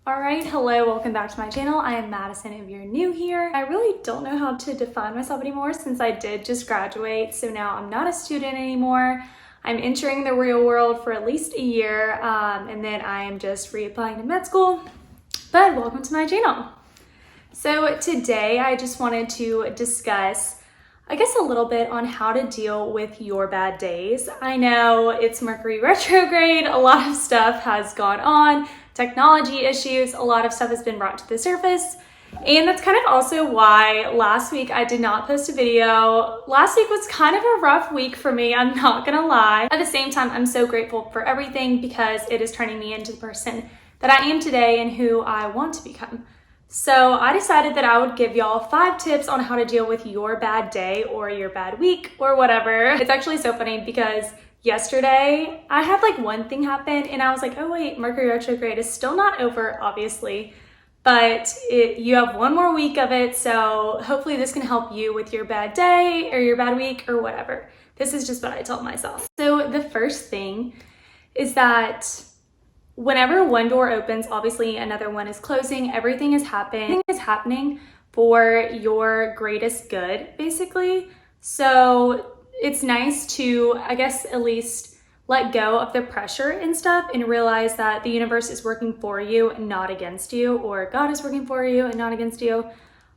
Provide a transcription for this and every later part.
Alright, hello, welcome back to my channel. I am Madison if you're new here. I really don't know how to define myself anymore since I did just graduate, so now I'm not a student anymore. I'm entering the real world for at least a year, and then I am just reapplying to med school, but welcome to my channel. So today I just wanted to discuss, I guess, a little bit on how to deal with your bad days. I know it's Mercury retrograde, a lot of stuff has gone on, technology issues, a lot of stuff has been brought to the surface. And that's kind of also why last week I did not post a video. Last week was kind of a rough week for me, I'm not gonna lie. At the same time, I'm so grateful for everything because it is turning me into the person that I am today and who I want to become. So I decided that I would give y'all 5 tips on how to deal with your bad day or your bad week or whatever. It's actually so funny because yesterday I had like one thing happen and I was like, oh wait, Mercury retrograde is still not over, obviously, but you have one more week of it. So hopefully this can help you with your bad day or your bad week or whatever. This is just what I told myself. So the first thing is that whenever one door opens, obviously another one is closing. Everything is happening for your greatest good, basically. So it's nice to, I guess, at least let go of the pressure and stuff and realize that the universe is working for you and not against you, or God is working for you and not against you.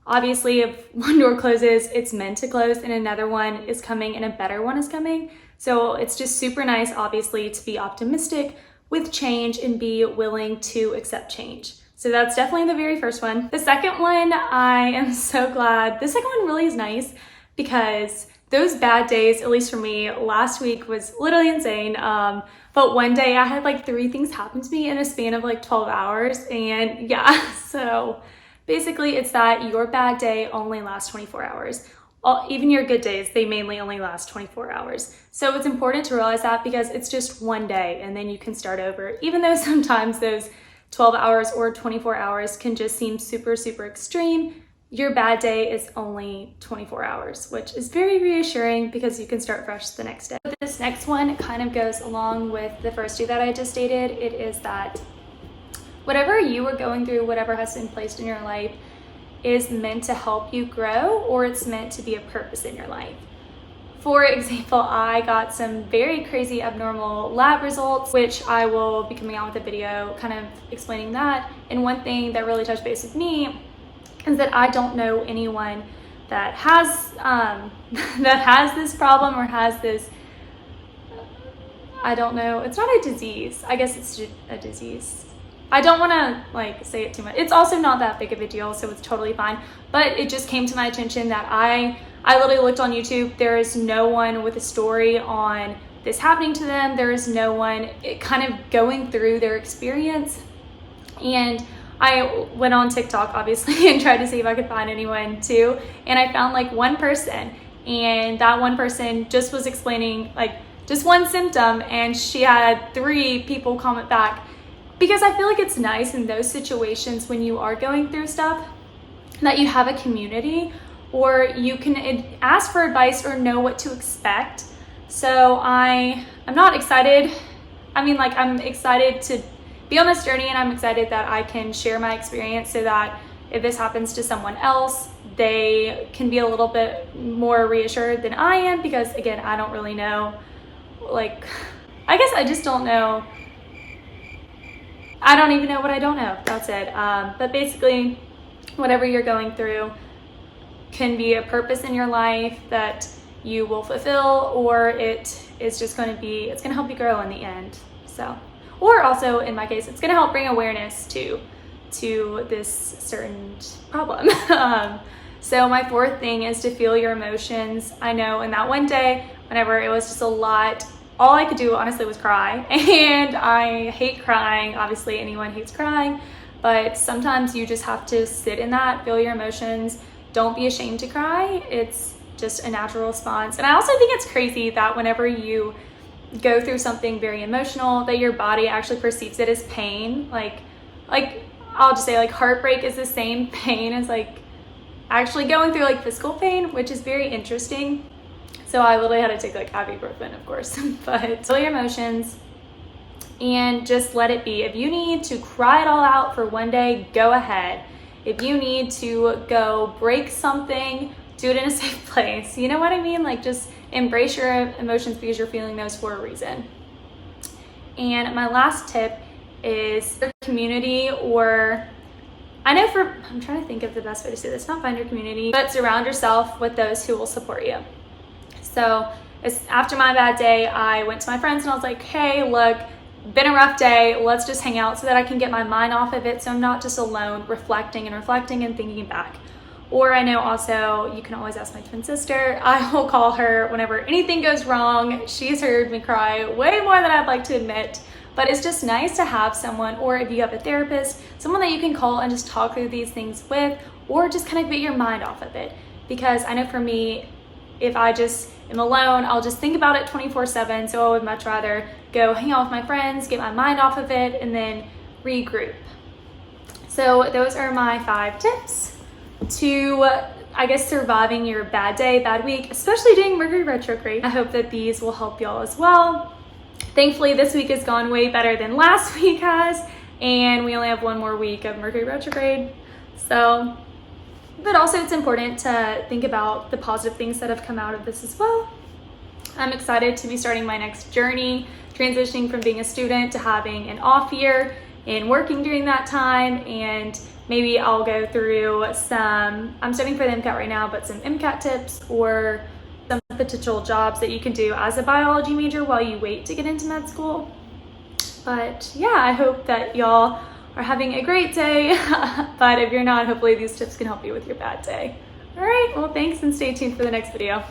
Obviously, if one door closes, it's meant to close and another one is coming and a better one is coming. So it's just super nice, obviously, to be optimistic with change and be willing to accept change. So that's definitely the very first one. The second one, I am so glad. The second one really is nice because those bad days, at least for me, last week was literally insane. But one day I had like 3 things happen to me in a span of like 12 hours. And yeah, so basically it's that your bad day only lasts 24 hours. Even your good days, they mainly only last 24 hours. So it's important to realize that because it's just one day and then you can start over. Even though sometimes those 12 hours or 24 hours can just seem super, super extreme, your bad day is only 24 hours, which is very reassuring because you can start fresh the next day. This next one kind of goes along with the first 2 that I just stated. It is that whatever you are going through, whatever has been placed in your life, is meant to help you grow, or it's meant to be a purpose in your life. For example, I got some very crazy abnormal lab results, which I will be coming out with a video kind of explaining that. And one thing that really touched base with me is that I don't know anyone that has that has this problem or has this, I don't know, it's not a disease. I guess it's a disease. I don't want to like say it too much. It's also not that big of a deal, so it's totally fine. But it just came to my attention that I literally looked on YouTube. There is no one with a story on this happening to them. There is no one kind of going through their experience. And I went on TikTok, obviously, and tried to see if I could find anyone too. And I found like one person, and that one person just was explaining like just one symptom, and she had 3 people comment back. Because I feel like it's nice in those situations when you are going through stuff that you have a community or you can ask for advice or know what to expect. So I'm not excited. I mean, like, I'm excited to be on this journey, and I'm excited that I can share my experience so that if this happens to someone else, they can be a little bit more reassured than I am, because again, I don't really know, like, I guess I just don't know. I don't even know what I don't know. That's it. But basically, whatever you're going through can be a purpose in your life that you will fulfill, or it is just going to be, it's going to help you grow in the end. So, or also in my case, it's going to help bring awareness to this certain problem. So my 4th thing is to feel your emotions. I know in that one day, whenever it was just a lot, all I could do honestly was cry, and I hate crying. Obviously anyone hates crying, but sometimes you just have to sit in that, feel your emotions. Don't be ashamed to cry. It's just a natural response. And I also think it's crazy that whenever you go through something very emotional, that your body actually perceives it as pain. Like I'll just say like heartbreak is the same pain as like actually going through like physical pain, which is very interesting. So I literally had to take like ibuprofen, of course, but feel your emotions, and just let it be. If you need to cry it all out for one day, go ahead. If you need to go break something, do it in a safe place. You know what I mean? Like, just embrace your emotions because you're feeling those for a reason. And my last tip is your community, or I'm trying to think of the best way to say this, not find your community, but surround yourself with those who will support you. So after my bad day, I went to my friends and I was like, hey, look, been a rough day, let's just hang out so that I can get my mind off of it, so I'm not just alone reflecting and thinking back. Or I know also you can always ask my twin sister. I will call her whenever anything goes wrong. She's heard me cry way more than I'd like to admit, but it's just nice to have someone, or if you have a therapist, someone that you can call and just talk through these things with, or just kind of get your mind off of it. Because I know for me, if I just am alone, I'll just think about it 24/7. So I would much rather go hang out with my friends, get my mind off of it, and then regroup. So those are my 5 tips to, I guess, surviving your bad day, bad week, especially during Mercury retrograde. I hope that these will help y'all as well. Thankfully, this week has gone way better than last week has, and we only have 1 more week of Mercury retrograde. So, but also it's important to think about the positive things that have come out of this as well. I'm excited to be starting my next journey, transitioning from being a student to having an off year and working during that time, and maybe I'll go through I'm studying for the MCAT right now, but some MCAT tips or some potential jobs that you can do as a biology major while you wait to get into med school. But yeah, I hope that y'all are having a great day, but if you're not, hopefully these tips can help you with your bad day. All right, well, thanks, and stay tuned for the next video.